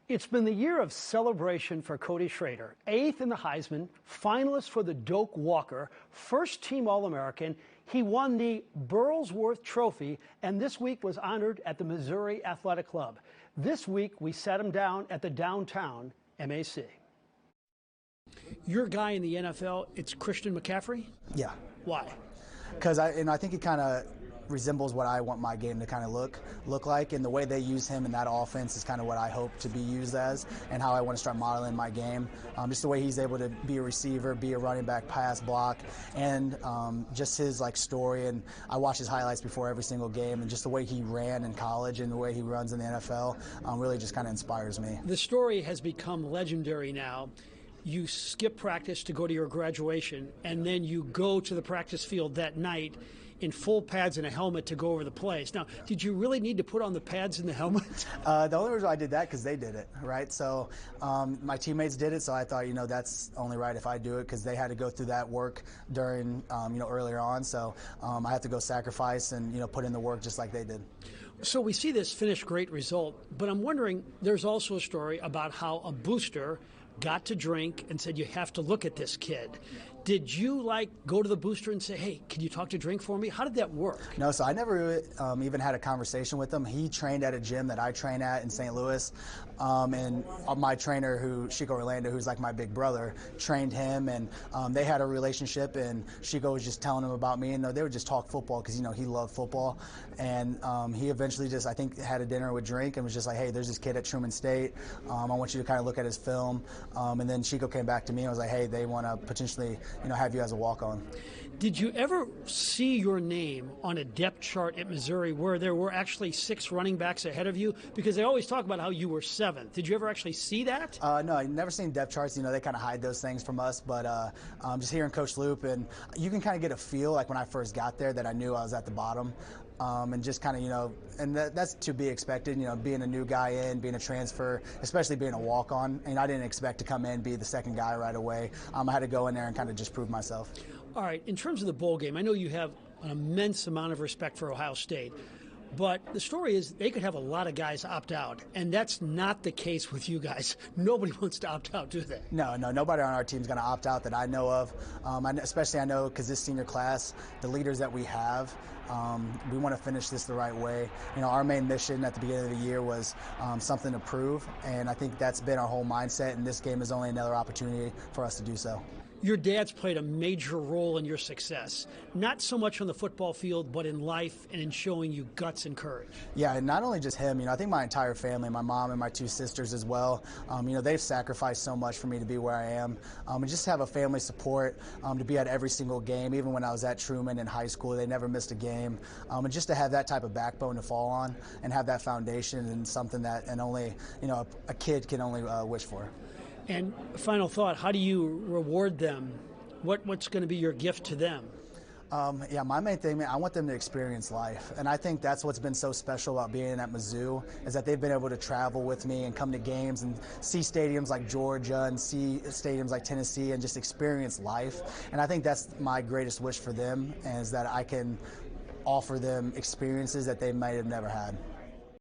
It's been the year of celebration for Cody Schrader, 8th in the Heisman, finalist for the Doak Walker, first-team All-American. He won the Burlsworth Trophy, and this week was honored at the Missouri Athletic Club. This week, we sat him down at the downtown MAC. Your guy in the NFL, it's Christian McCaffrey? Yeah. Why? Because I think he kind of resembles what I want my game to kind of look like, and the way they use him in that offense is kind of what I hope to be used as, and how I want to start modeling my game. Just the way he's able to be a receiver, be a running back, pass block, and just his story. And I watch his highlights before every single game, and just the way he ran in college and the way he runs in the NFL really just kind of inspires me. The story has become legendary now. You skip practice to go to your graduation, and then you go to the practice field that night in full pads and a helmet to go over the plays. Now, did you really need to put on the pads and the helmet? The only reason I did that because they did it, right? So my teammates did it, so I thought, that's only right if I do it, because they had to go through that work during, earlier on. So I have to go sacrifice and, put in the work just like they did. So we see this finished great result, but I'm wondering, there's also a story about how a booster got to drink and said, you have to look at this kid. Did you go to the booster and say, hey, can you talk to Drink for me? How did that work? No, so I never even had a conversation with him. He trained at a gym that I train at in St. Louis. And my trainer, Chico Orlando, who's like my big brother, trained him, and they had a relationship, and Chico was just telling him about me, and they would just talk football because, he loved football. And he eventually just, I think, had a dinner with Drink and was just like, hey, there's this kid at Truman State. I want you to kind of look at his film. And then Chico came back to me and was like, hey, they want to potentially, have you as a walk-on. Did you ever see your name on a depth chart at Missouri where there were actually 6 running backs ahead of you? Because they always talk about how you were 7th. Did you ever actually see that? No, I've never seen depth charts. They kind of hide those things from us. But just hearing Coach Loop, and you can kind of get a feel, like when I first got there, that I knew I was at the bottom. And just kind of, and that's to be expected, being a new guy in, being a transfer, especially being a walk-on. And I didn't expect to come in and be the second guy right away. I had to go in there and kind of just prove myself. All right, in terms of the bowl game, I know you have an immense amount of respect for Ohio State. But the story is they could have a lot of guys opt out, and that's not the case with you guys. Nobody wants to opt out, do they? No, nobody on our team is going to opt out that I know of. Especially I know because this senior class, the leaders that we have, we want to finish this the right way. Our main mission at the beginning of the year was something to prove, and I think that's been our whole mindset, and this game is only another opportunity for us to do so. Your dad's played a major role in your success, not so much on the football field, but in life and in showing you guts and courage. Yeah, and not only just him, I think my entire family, my mom and my 2 sisters as well, they've sacrificed so much for me to be where I am. And just to have a family support, to be at every single game, even when I was at Truman in high school, they never missed a game. And just to have that type of backbone to fall on and have that foundation, and something that only, a kid can only wish for. And final thought, how do you reward them? What's going to be your gift to them? My main thing, I want them to experience life. And I think that's what's been so special about being at Mizzou, is that they've been able to travel with me and come to games and see stadiums like Georgia and see stadiums like Tennessee and just experience life. And I think that's my greatest wish for them, is that I can offer them experiences that they might have never had.